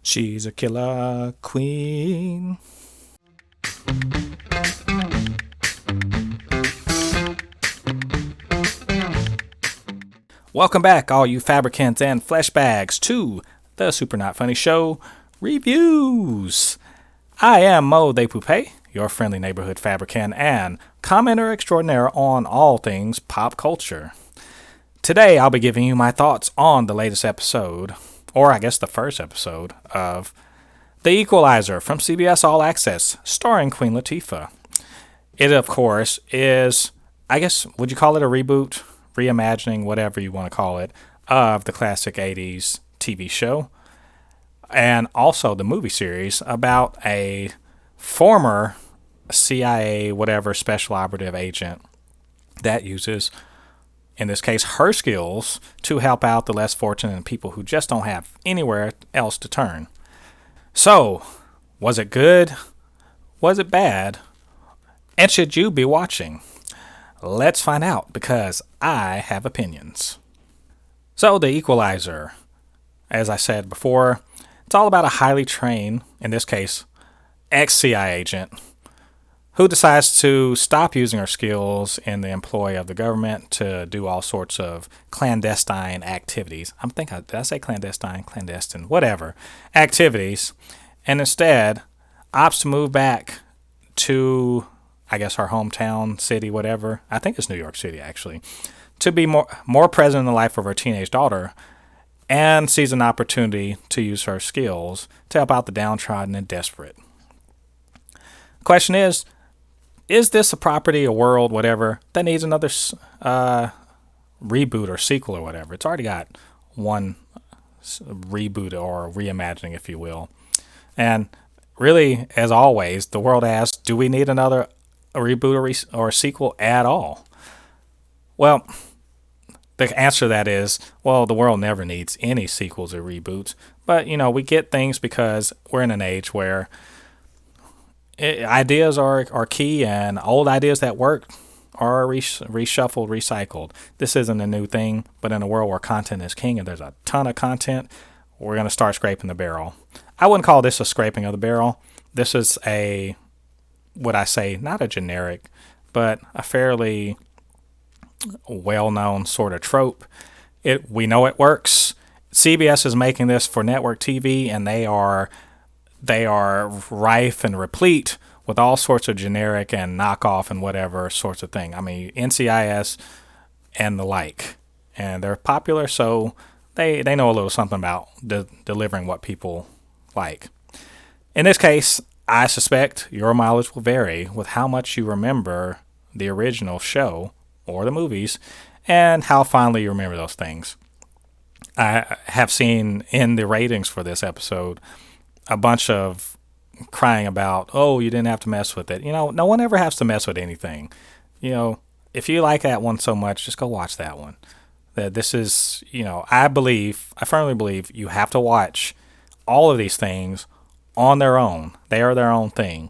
She's a killer queen. Welcome back, all you Fabricants and Fleshbags, to the Super Not Funny Show Reviews. I am Jen Thépuppét, your friendly neighborhood fabricant and commenter extraordinaire on all things pop culture. Today, I'll be giving you my thoughts on the latest episode, or I guess the first episode, of The Equalizer from CBS All Access, starring Queen Latifah. It, of course, is, I guess, would you call it a reboot, reimagining, whatever you want to call it, of the classic 80s TV show, and also the movie series about a former CIA, whatever, special operative agent that uses, in this case, her skills to help out the less fortunate and people who just don't have anywhere else to turn. So, was it good? Was it bad? And should you be watching? Let's find out, because I have opinions. So, The Equalizer, as I said before, it's all about a highly trained, in this case, ex-CIA agent, who decides to stop using her skills in the employ of the government to do all sorts of clandestine activities. Did I say clandestine? Clandestine, whatever. Activities. And instead, opts to move back to, I guess, her hometown, city, whatever. I think it's New York City, actually. To be more present in the life of her teenage daughter, and sees an opportunity to use her skills to help out the downtrodden and desperate. Question is this a property, a world, whatever, that needs another reboot or sequel or whatever? It's already got one reboot or reimagining, if you will. And really, as always, the world asks, do we need another reboot or sequel at all? Well, the answer to that is, well, the world never needs any sequels or reboots. But, we get things because we're in an age where ideas are key, and old ideas that work are reshuffled, recycled. This isn't a new thing, but in a world where content is king and there's a ton of content, we're going to start scraping the barrel. I wouldn't call this a scraping of the barrel. This is not a generic, but a fairly well-known sort of trope. We know it works. CBS is making this for network TV, and they are rife and replete with all sorts of generic and knockoff and whatever sorts of thing. I mean, NCIS and the like. And they're popular, so they know a little something about delivering what people like. In this case, I suspect your mileage will vary with how much you remember the original show or the movies and how fondly you remember those things. I have seen in the ratings for this episode a bunch of crying about, oh, you didn't have to mess with it. No one ever has to mess with anything. If you like that one so much, just go watch that one. That this is, I firmly believe you have to watch all of these things on their own. They are their own thing.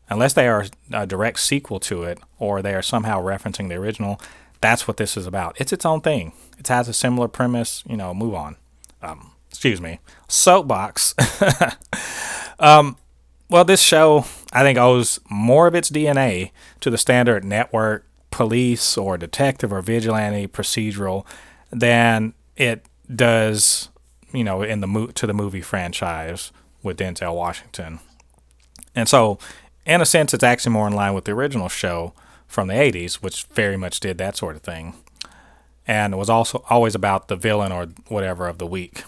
Unless they are a direct sequel to it or they are somehow referencing the original, that's what this is about. It's its own thing. It has a similar premise, move on. Soapbox. Well, this show, I think, owes more of its DNA to the standard network, police, or detective or vigilante procedural than it does, to the movie franchise with Denzel Washington. And so, in a sense, it's actually more in line with the original show from the 80s, which very much did that sort of thing. And it was also always about the villain or whatever of the week.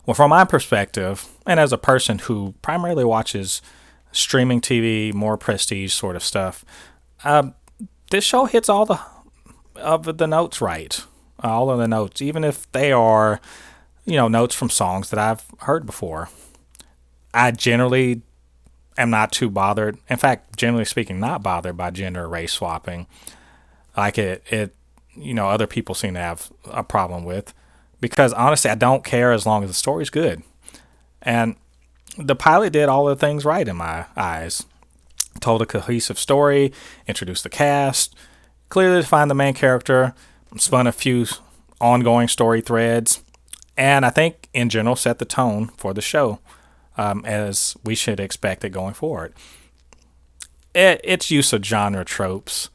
Well, from my perspective, and as a person who primarily watches streaming TV, more prestige sort of stuff, this show hits all of the notes right. All of the notes, even if they are, notes from songs that I've heard before. I generally am not too bothered. In fact, generally speaking, not bothered by gender or race swapping. Like other people seem to have a problem with. Because honestly, I don't care as long as the story's good. And the pilot did all the things right in my eyes. Told a cohesive story, introduced the cast, clearly defined the main character, spun a few ongoing story threads, And I think in general set the tone for the show, as we should expect it going forward. Its use of genre tropes,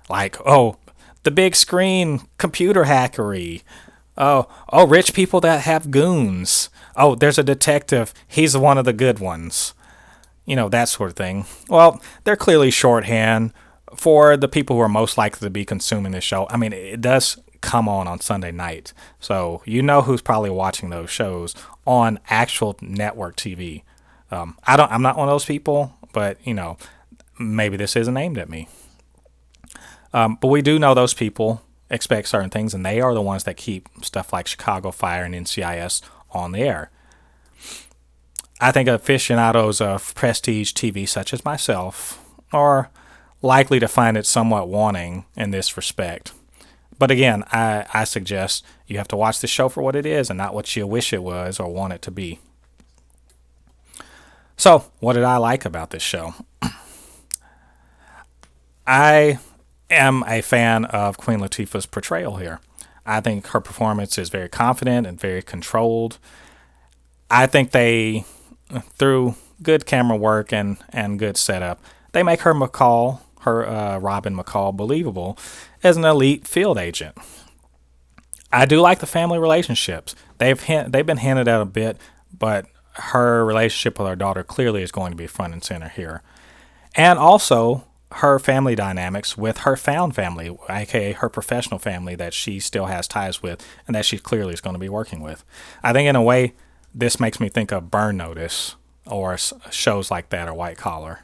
like, oh, the big screen computer hackery. Oh, rich people that have goons. Oh, there's a detective. He's one of the good ones. That sort of thing. Well, they're clearly shorthand for the people who are most likely to be consuming this show. I mean, it does come on Sunday night, so who's probably watching those shows on actual network TV. I'm not one of those people, but maybe this isn't aimed at me. But we do know those people expect certain things, and they are the ones that keep stuff like Chicago Fire and NCIS on the air. I think aficionados of prestige TV, such as myself, are likely to find it somewhat wanting in this respect. But again, I suggest you have to watch the show for what it is and not what you wish it was or want it to be. So, what did I like about this show? I am a fan of Queen Latifah's portrayal here. I think her performance is very confident and very controlled. I think they, through good camera work and good setup, they make her Robin McCall, believable as an elite field agent. I do like the family relationships. They've been hinted at a bit, but her relationship with her daughter clearly is going to be front and center here. And also her family dynamics with her found family, aka her professional family that she still has ties with and that she clearly is going to be working with. I think in a way, this makes me think of Burn Notice or shows like that, or White Collar.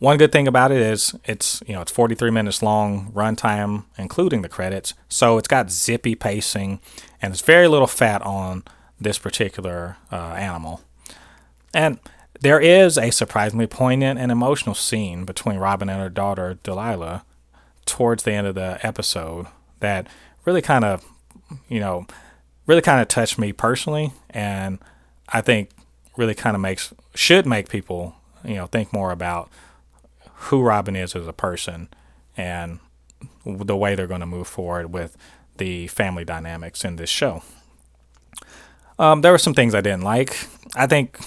One good thing about it is it's 43 minutes long runtime, including the credits. So it's got zippy pacing, and there's very little fat on this particular animal. And there is a surprisingly poignant and emotional scene between Robin and her daughter Delilah towards the end of the episode that really kind of touched me personally, and I think really kind of should make people think more about who Robin is as a person and the way they're going to move forward with the family dynamics in this show. There were some things I didn't like. I think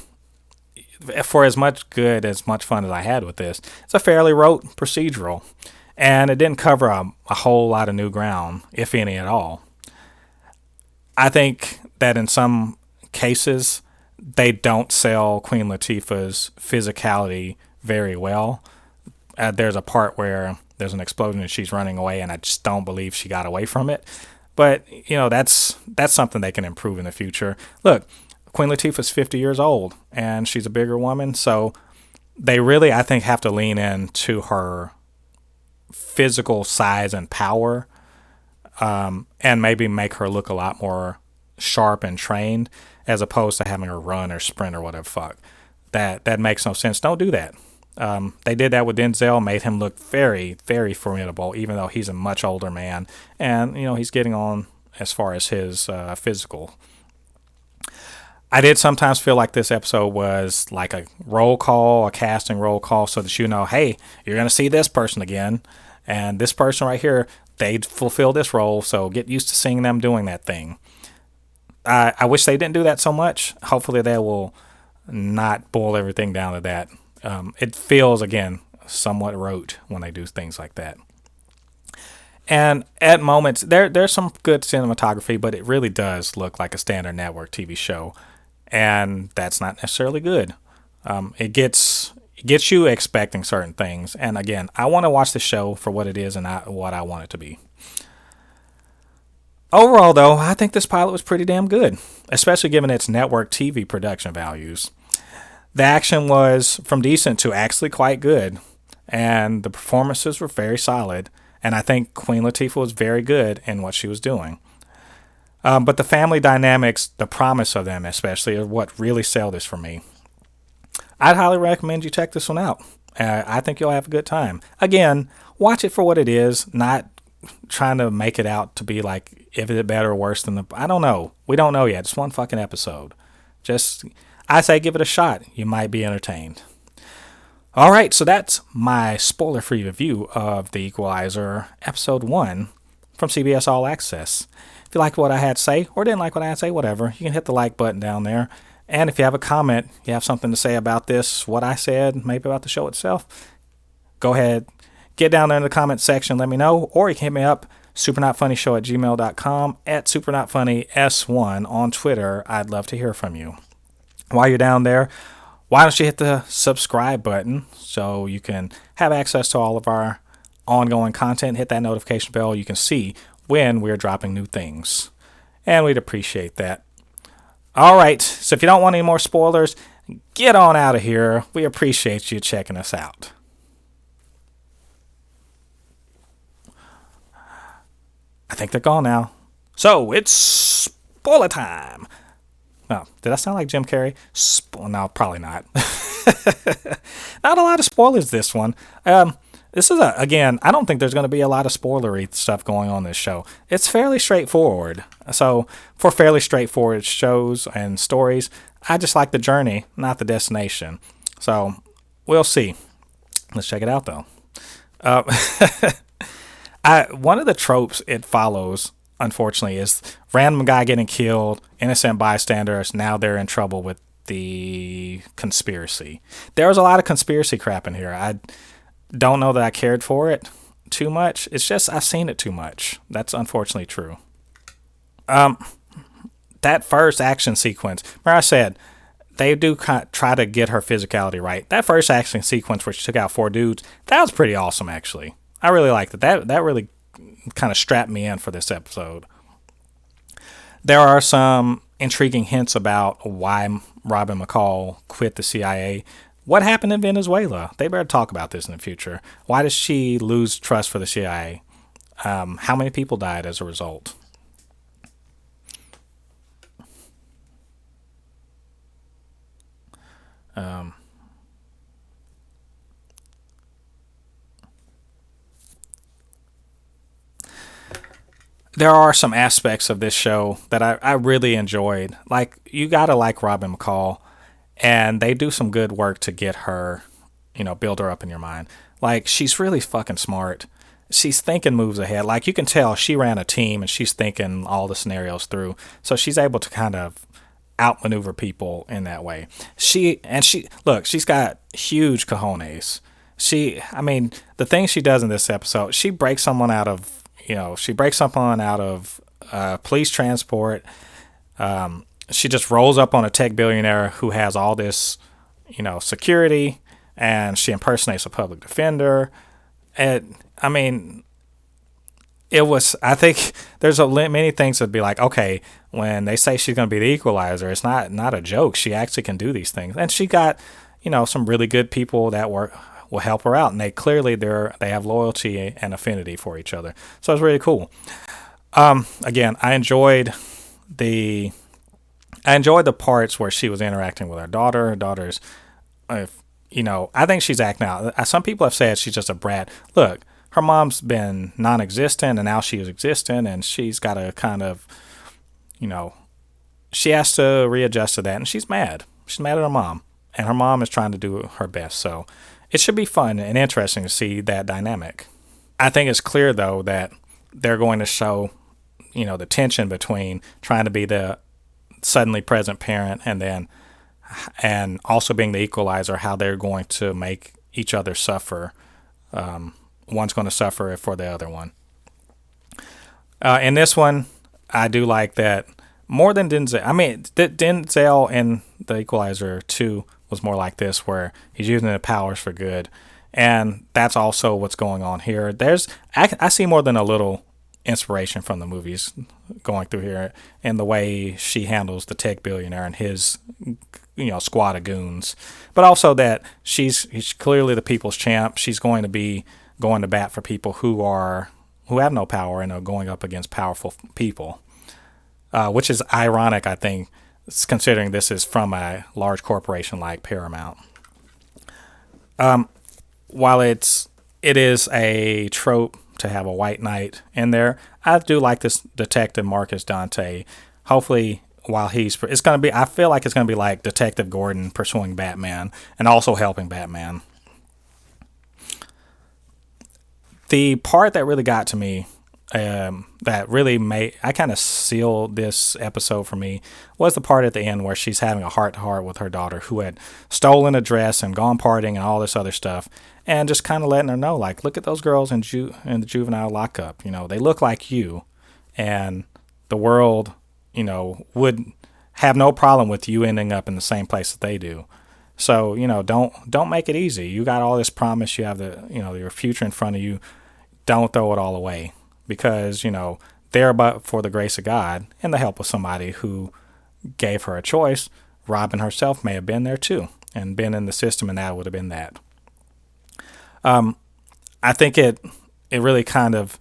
for as much fun as I had with this, it's a fairly rote procedural, and it didn't cover a whole lot of new ground, if any at all. I think that in some cases, they don't sell Queen Latifah's physicality very well. There's a part where there's an explosion and she's running away, and I just don't believe she got away from it. But, that's something they can improve in the future. Look, Queen Latifah's 50 years old, and she's a bigger woman, so they really, I think, have to lean into her physical size and power, and maybe make her look a lot more sharp and trained, as opposed to having her run or sprint or whatever fuck. That makes no sense. Don't do that. They did that with Denzel, made him look very, very formidable, even though he's a much older man, and he's getting on as far as his physical. I did sometimes feel like this episode was like a roll call, a casting roll call, so that hey, you're going to see this person again, and this person right here, they fulfill this role, so get used to seeing them doing that thing. I wish they didn't do that so much. Hopefully they will not boil everything down to that. It feels, again, somewhat rote when they do things like that. And at moments, there's some good cinematography, but it really does look like a standard network TV show, and that's not necessarily good. It gets you expecting certain things, and again, I want to watch the show for what it is and not what I want it to be. Overall, though, I think this pilot was pretty damn good, especially given its network TV production values. The action was from decent to actually quite good, and the performances were very solid, and I think Queen Latifah was very good in what she was doing. But the family dynamics, the promise of them especially, are what really sell this for me. I'd highly recommend you check this one out. I think you'll have a good time. Again, watch it for what it is, not trying to make it out to be like, if it's better or worse than I don't know. We don't know yet. It's one fucking episode. I say give it a shot. You might be entertained. All right, so that's my spoiler-free review of The Equalizer, Episode 1 from CBS All Access. If you liked what I had to say or didn't like what I had to say, whatever, you can hit the like button down there. And if you have a comment, you have something to say about this, what I said, maybe about the show itself, go ahead, get down there in the comment section, let me know, or you can hit me up, supernotfunnyshow@gmail.com, at supernotfunnys1 on Twitter. I'd love to hear from you. While you're down there, why don't you hit the subscribe button so you can have access to all of our ongoing content. Hit that notification bell. You can see when we're dropping new things. And we'd appreciate that. All right. So if you don't want any more spoilers, get on out of here. We appreciate you checking us out. I think they're gone now. So it's spoiler time. No, did I sound like Jim Carrey? No, probably not. Not a lot of spoilers this one. This is, again, I don't think there's going to be a lot of spoilery stuff going on this show. It's fairly straightforward. So for fairly straightforward shows and stories, I just like the journey, not the destination. So we'll see. Let's check it out, though. One of the tropes it follows, unfortunately, is random guy getting killed, innocent bystanders, now they're in trouble with the conspiracy. There was a lot of conspiracy crap in here. I don't know that I cared for it too much. It's just I've seen it too much. That's unfortunately true. That first action sequence, where I said they do try to get her physicality right. That first action sequence where she took out 4 dudes, that was pretty awesome, actually. I really liked it. That really kind of strapped me in for this episode. There are some intriguing hints about why Robin McCall quit the CIA. What happened in Venezuela? They better talk about this in the future. Why does she lose trust for the CIA? How many people died as a result? There are some aspects of this show that I really enjoyed. Like, you gotta like Robin McCall, and they do some good work to get her, build her up in your mind. Like, she's really fucking smart. She's thinking moves ahead. Like, you can tell she ran a team and she's thinking all the scenarios through. So she's able to kind of outmaneuver people in that way. She's got huge cojones. The things she does in this episode, she breaks someone out of police transport. She just rolls up on a tech billionaire who has all this, security, and she impersonates a public defender. I think there's many things that'd be like, okay, when they say she's going to be the Equalizer, it's not a joke. She actually can do these things. And she got, some really good people that will help her out. And they have loyalty and affinity for each other. So it's really cool. Again, I enjoyed the parts where she was interacting with her daughter. Her daughter's, I think she's acting out. Some people have said she's just a brat. Look, her mom's been non-existent and now she is existent, and she's got to kind of, she has to readjust to that, and she's mad. She's mad at her mom, and her mom is trying to do her best. So it should be fun and interesting to see that dynamic. I think it's clear, though, that they're going to show, the tension between trying to be the suddenly present parent and also being the Equalizer, how they're going to make each other suffer. One's going to suffer for the other one. In this one, I do like that more than Denzel. Denzel in The Equalizer 2 was more like this, where he's using the powers for good. And that's also what's going on here. I see more than a little inspiration from the movies going through here in the way she handles the tech billionaire and his, squad of goons. But also that she's clearly the people's champ. She's going to be going to bat for people who have no power and are going up against powerful people, which is ironic, I think, considering this is from a large corporation like Paramount. While it is a trope to have a white knight in there, I do like this detective Marcus Dante. Hopefully, while it's going to be, I feel like it's going to be like Detective Gordon pursuing Batman and also helping Batman. The part that really got to me that really I kind of sealed this episode for me was the part at the end where she's having a heart-to-heart with her daughter who had stolen a dress and gone partying and all this other stuff, and just kind of letting her know, like, look at those girls in the juvenile lockup. They look like you, and the world, would have no problem with you ending up in the same place that they do. So, don't make it easy. You got all this promise. You have your future in front of you. Don't throw it all away. Because, there but for the grace of God and the help of somebody who gave her a choice, Robin herself may have been there too and been in the system, and that would have been that. I think it really kind of,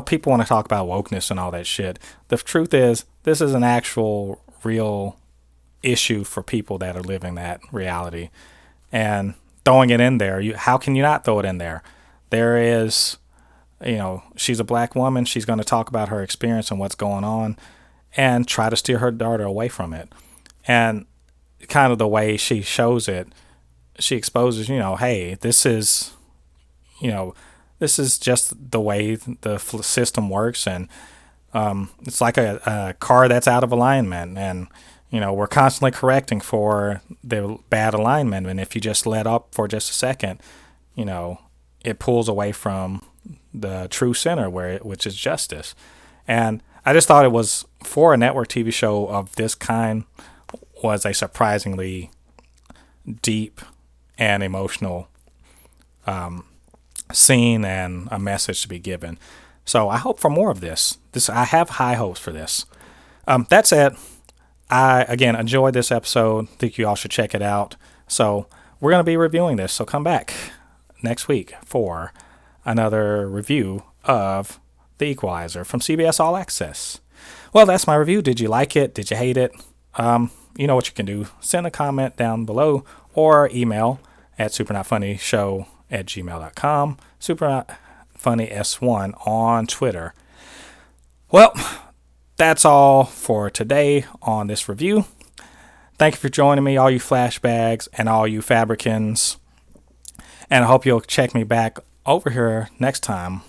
people want to talk about wokeness and all that shit. The truth is, this is an actual real issue for people that are living that reality. And throwing it in there, how can you not throw it in there? There is... she's a black woman. She's going to talk about her experience and what's going on and try to steer her daughter away from it. And kind of the way she shows it, she exposes, hey, this is just the way the system works. And it's like a car that's out of alignment. And, we're constantly correcting for the bad alignment. And if you just let up for just a second, it pulls away from the true center which is justice. And I just thought it was, for a network TV show of this kind, was a surprisingly deep and emotional scene and a message to be given. So I hope for more of this. I have high hopes for this. That said, I again enjoyed this episode. Think you all should check it out. So we're going to be reviewing this. So come back next week for another review of The Equalizer from CBS All Access. Well, that's my review. Did you like it? Did you hate it? You know what you can do. Send a comment down below or email at supernotfunnyshow@gmail.com. supernotfunnys1 on Twitter. Well, that's all for today on this review. Thank you for joining me, all you flashbags and all you fabricans. And I hope you'll check me back over here next time.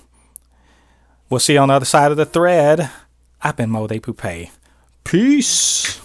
We'll see you on the other side of the thread. I've been Mo Thépuppét. Peace.